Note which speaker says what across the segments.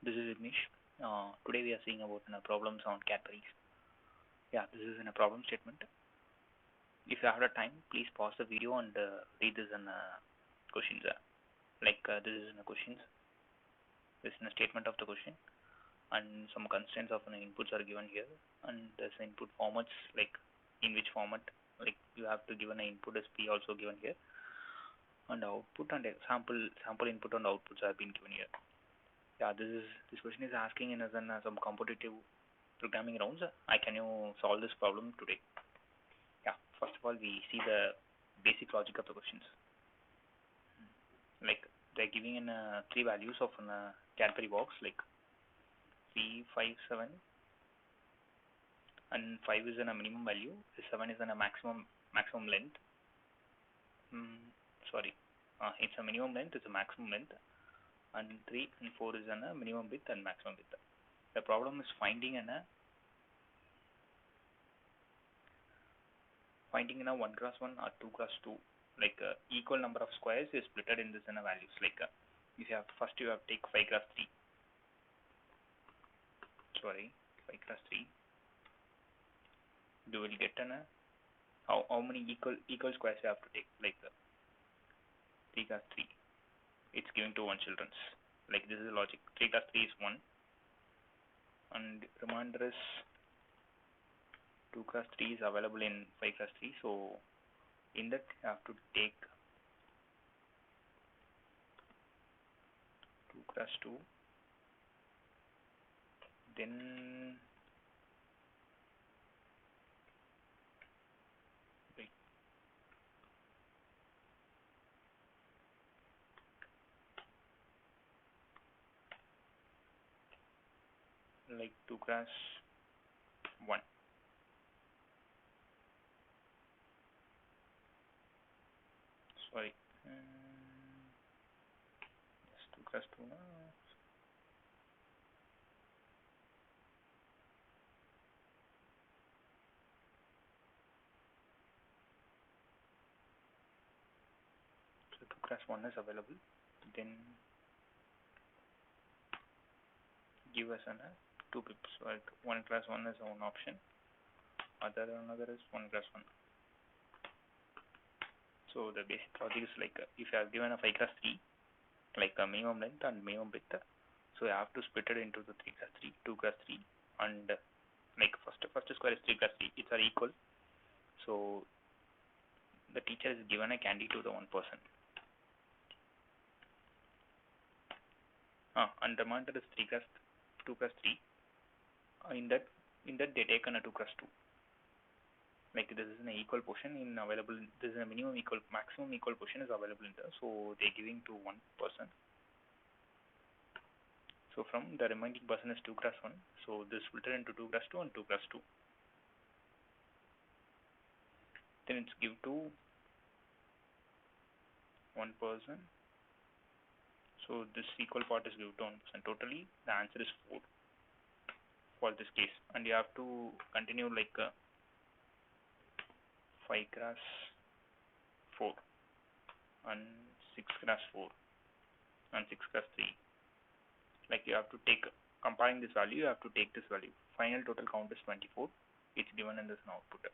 Speaker 1: This is Ignish. Today we are seeing about problems on Cadbury's. Yeah, this is in a problem statement. If you have the time, please pause the video and read this in questions. This is in a questions. This is a statement of the question, and some constraints of inputs are given here, and there's input formats like in which format like you have to give an input as P also given here, and output and sample input and outputs have been given here. Yeah, this question is asking in as an some competitive programming rounds. Can you solve this problem today? Yeah, first of all, we see the basic logic of the questions. Like they're giving in three values of a Cadbury box, like 3, 5, 7, and 5 is in a minimum value. 7 is in a maximum length. Sorry, it's a minimum length. It's a maximum length, and 3 and 4 is in a minimum width and maximum width. The problem is finding in a 1 cross 1 or 2 cross 2, like equal number of squares is splitted in this in a values. Like if you have first you have take 5 cross 3. Sorry, 5 cross 3. You will get an how many equal squares you have to take, like 3 cross 3. It's given to one children's. Like this is the logic. 3 cross 3 is 1, and remainder is 2 cross 3 is available in 5 cross 3. So in that you have to take 2 cross 2, then like 2 cross 1. Sorry, yes, 2 cross 2 now. So 2 cross 1 is available. Then give us two pips. Like 1 cross 1 is one option. Another is 1 cross 1. So the basic logic is like if you have given a 5 cross 3, like a minimum length and minimum width, so you have to split it into the 3 cross 3, 2 cross 3, and like first square is 3 cross 3. It's are equal. So the teacher is given a candy to the one person. And the remainder is 2 cross 3. In that they take a 2 cross 2. Like this is an equal portion in available. This is a maximum equal portion is available in there. So they're giving to one person. So from the remaining person is 2 cross 1. So this filter into 2 cross 2 and 2 cross 2. Then it's give to one person. So this equal part is given to 1%. Totally the answer is 4 for this case. And you have to continue like 5 cross 4 and 6 cross 4 and 6 cross 3. Like you have to take, comparing this value, you have to take this value. Final total count is 24. It's given in this output.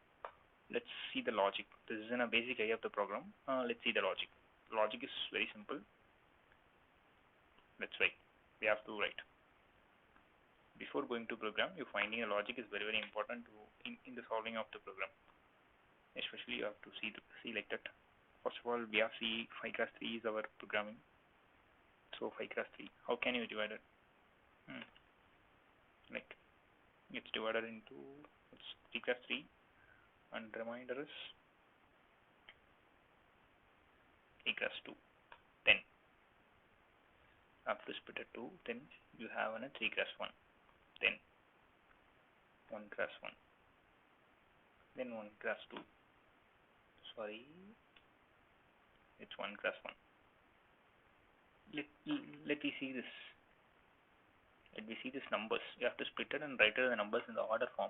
Speaker 1: Let's see the logic. This is in a basic idea of the program. Let's see the logic. Logic is very simple. Let's write. We have to write. Before going to program, you finding a logic is very important in the solving of the program. Especially you have to see like that. First of all, we have 5 cross 3 is our programming. So 5 cross 3. How can you divide it? Like it's divided into 3 cross 3, and remainder is 3 cross 2. Then after split it 2, then you have a 3 cross 1. Then 1 cross 1. Then 1 cross 2. Sorry, it's 1 cross 1. Let me see this. Let me see these numbers. You have to split it and write the numbers in the order form.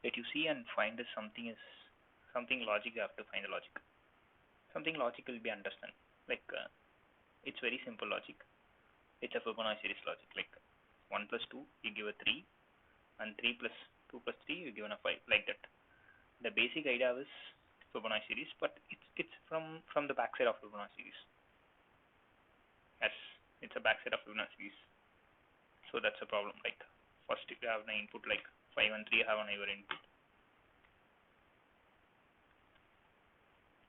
Speaker 1: Let you see and find something logic. You have to find the logic. Something logic will be understand. Like it's very simple logic. It's a Fibonacci series logic. Like 1 plus 2 you give a 3, and 3 plus 2 plus 3 you given a 5, like that. The basic idea is Fibonacci series, but it's from the backside of Fibonacci series. Yes, it's a backside of Fibonacci series. So that's a problem. Like first if you have an input like 5 and 3 have an either input.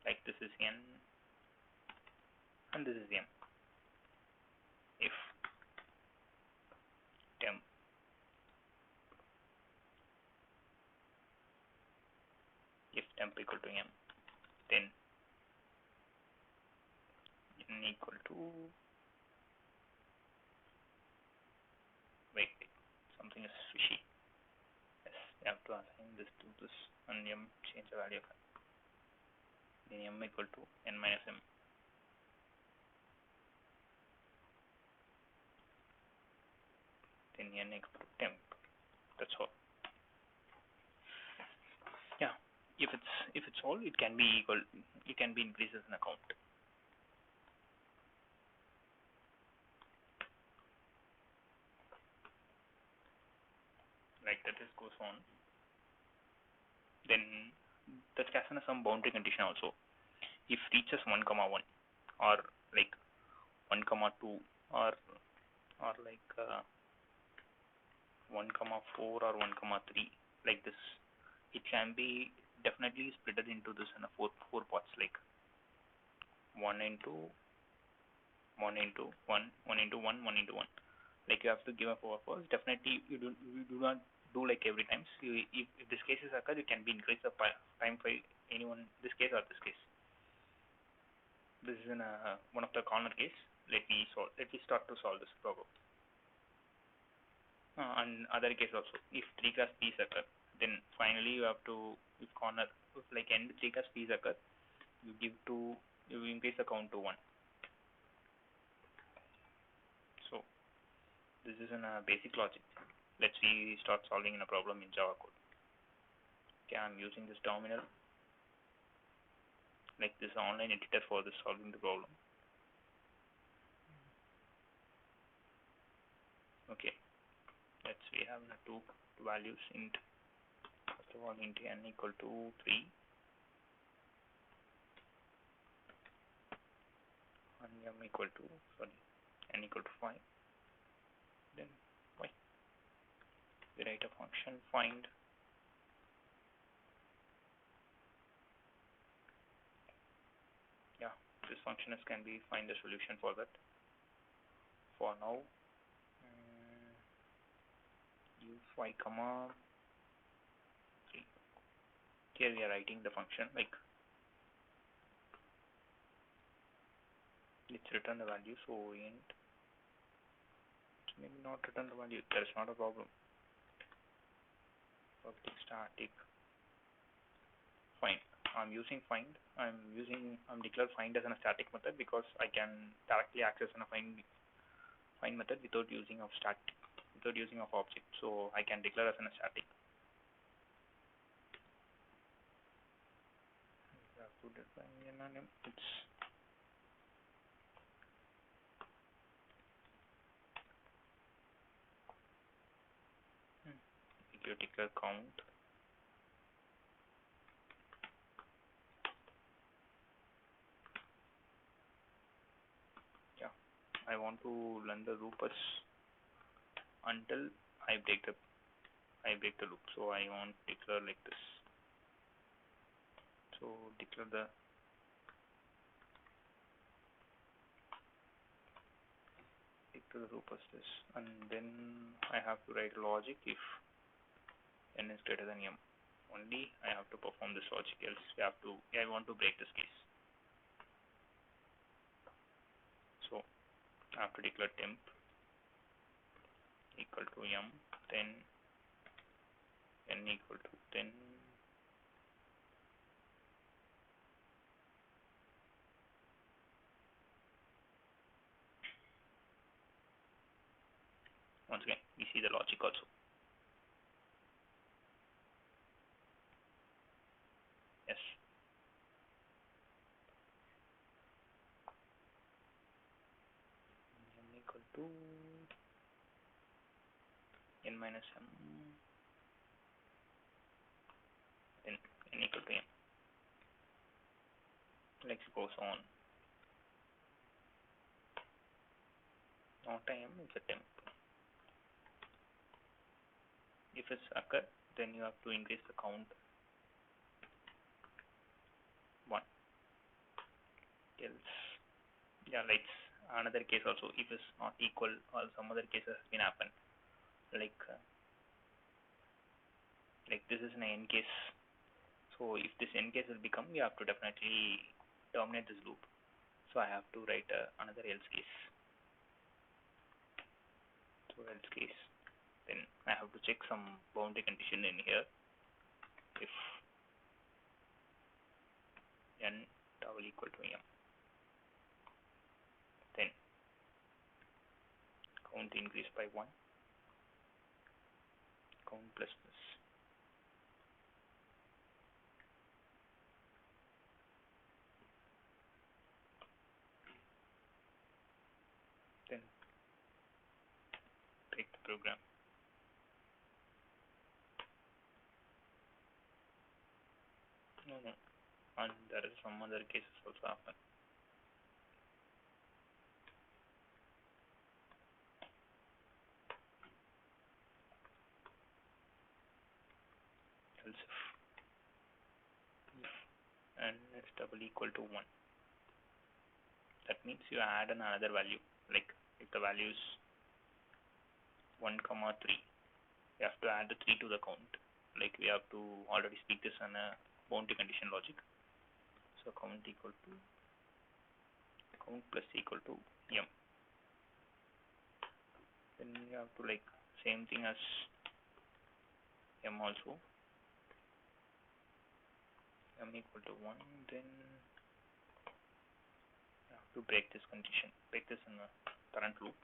Speaker 1: Like this is n and this is m. If temp equal to m, then n equal to, wait, something is fishy. Yes, you have to assign this to this and m change the value of m. Then m equal to n minus m. Then n equal to temp. That's all. Yeah, if it's all, it can be equal. It can be increased as an account. Like that, this goes on. Then that has some boundary condition also. If reaches 1, 1, or like 1, 2, or like 1, 4 or 1, 3, like this, it can be definitely split into this in a four parts, like 1 into 1 into 1, 1 into 1, 1 into 1. Like you have to give a 4 first. Definitely you do not do like every time. So if this case is occur, you can be increase the time for anyone, this case or this case. This is in one of the corner case. Let me start to solve this problem. And other case also, if 3 class P's occur, then finally you have to, if like end 3 class P's occur, you increase the count to 1. So this is in a basic logic. Let's see, start solving in a problem in Java code. Okay, I'm using this terminal, like this online editor for this solving the problem. Okay, we have two values, int, first of all int n equal to 3 and n equal to 5. Then y, we write a function find. Yeah, this function can be find the solution for that. For now, use y comma 3. Here we are writing the function like let's return the value. So int, maybe not return the value, there is not a problem. Public static find. I'm using find. I'm declare find as a static method because I can directly access a find method without using of object. So I can declare as a static. It's you declare count. Yeah, I want to run the loop as until I break the loop. So I want to declare like this. So declare the loop as this, and then I have to write logic if n is greater than m. Only I have to perform this logic, else I want to break this case. So I have to declare temp equal to m, then n equal to 10. Once again, we see the logic also. Yes. N equal to n minus m, then n equal to m. Like goes on. Not a m, it's a temp. If it's occur, then you have to increase the count 1. Else, yeah, like another case also, if it's not equal or some other cases has been happen, like this is an n case. So if this n case will become, you have to definitely terminate this loop. So I have to write another else case. So else case, then I have to check some boundary condition in here. If n double equal to m, then count increase by 1, count plus plus, then break the program. No, and there is some other cases also happen. Else if n is double equal to 1, that means you add another value. Like if the value is 1, 3, you have to add the 3 to the count. Like we have to already speak this on a boundary condition logic. So count equal to count plus equal to m. Then you have to like same thing as m also, m equal to 1. Then you have to break this condition, break this in a current loop.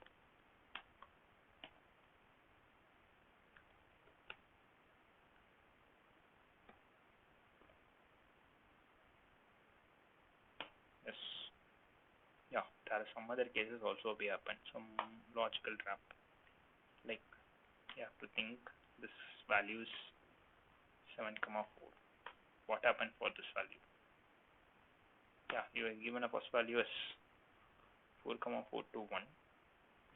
Speaker 1: Yes. Yeah, there are some other cases also be happen, some logical trap. Like you have to think this value is 7, 4. What happened for this value? Yeah, you are given a first value as 4, 4 to 1.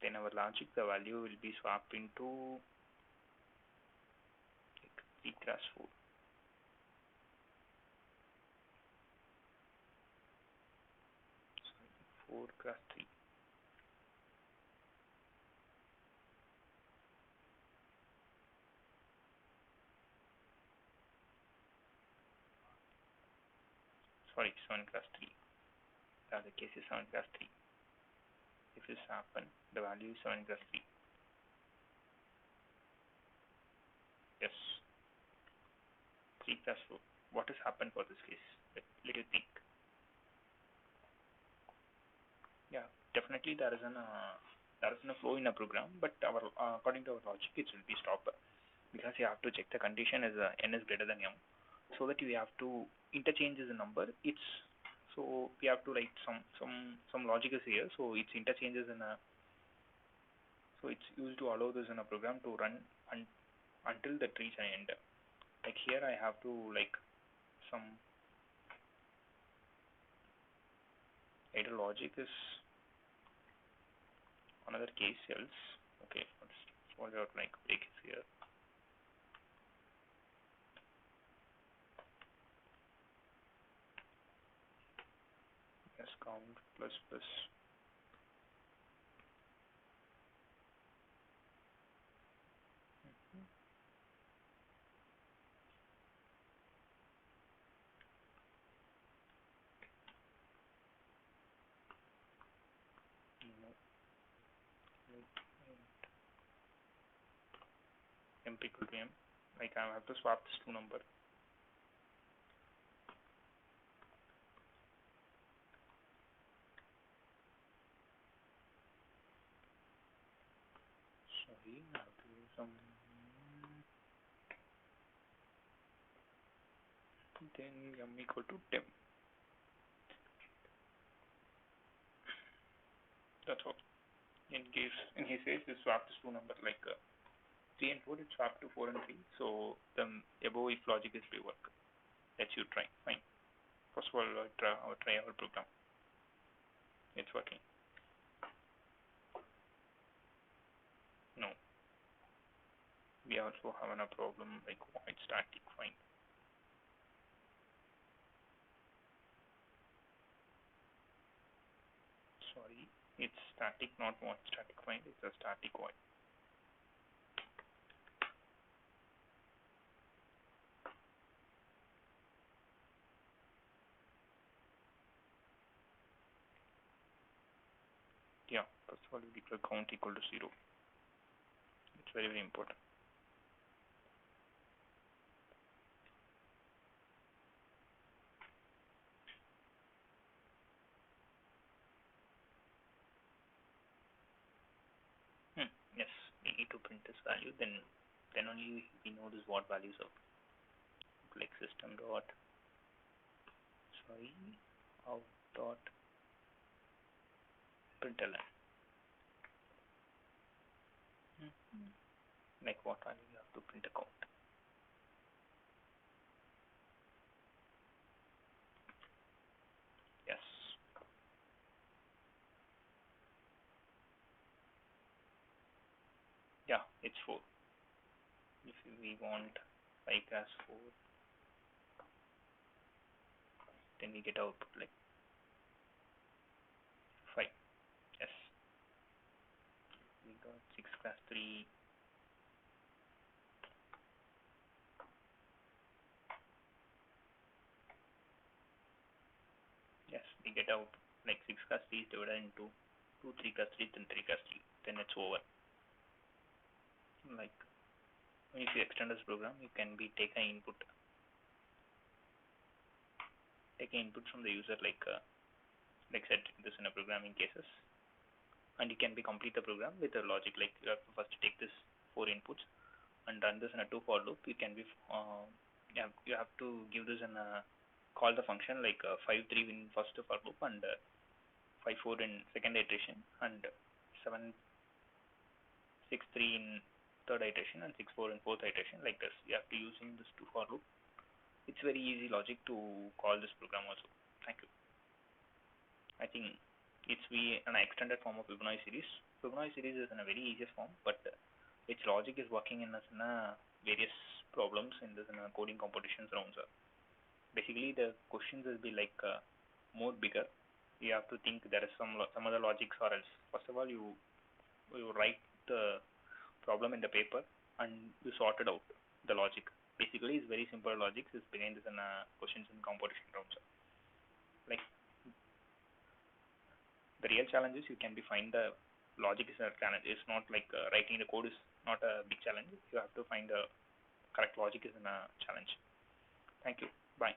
Speaker 1: Then our logic, the value will be swapped into like 3 cross 4. Sorry, 4 cross 3. Sorry, 7 cross 3. The other case is 7 cross 3. If this happen, the value is 7 cross 3. Yes. 3 cross 4. What has happened for this case? Let you think. Yeah, definitely there is a flow in a program, but our according to our logic, it will be stopped because you have to check the condition as n is greater than m, so that you have to interchange the number. It's so we have to write some logic is here, so it's interchanges in a, so it's used to allow this in a program to run until the reach an end. Like here I have to like some either logic is another case else. Okay, let's solve out like break is here. Yes, count plus plus. M equal to m. Like I have to swap this two number. Sorry, I have to do some. Then m equal to temp. That's all. In case he says, you swap this two number like 3 and 4, it's up to 4 and 3. So the above if logic is will work. Let's you try. Fine. First of all, try our program. It's working. No. We also have a problem like void static. Fine. Sorry, it's static, not void static. Fine. It's a static void. Yeah, first of all, we declare count equal to 0. It's very, very important. Yes, we need to print this value. Then only we know this what values of like system dot out dot println. Like what value you have to print a count. Yes. Yeah, it's 4. If we want 5 as 4, then we get output like 5. Yes. We got 6 class 3. Yes, we get out like 6 class 3 is divided into 2, 3 class 3, then 3 class 3. Then it's over. Like if you extend this program, you can be take an input from the user like set this in a programming cases, and you can be complete the program with a logic like you have to first take this 4 inputs and run this in a 2 for loop. You can be you have to give this in a call the function like 5 3 in first for loop and 5 4 in second iteration and 7 6 3 in third iteration and 6 4 in fourth iteration, like this. You have to using this 2 for loop. It's very easy logic to call this program also. Thank you. I think it's an extended form of Fibonacci series. Fibonacci series is in a very easiest form, but its logic is working in a various problems in this coding competitions rounds. Basically, the questions will be like more bigger. You have to think there is some other logics, or else first of all you write the problem in the paper and you sort it out the logic. Basically, it's very simple logic is behind this questions in competition rounds. Like the real challenge is you can be find the logic is a challenge. It's not like writing the code is not a big challenge. You have to find the correct logic is a challenge. Thank you. Bye.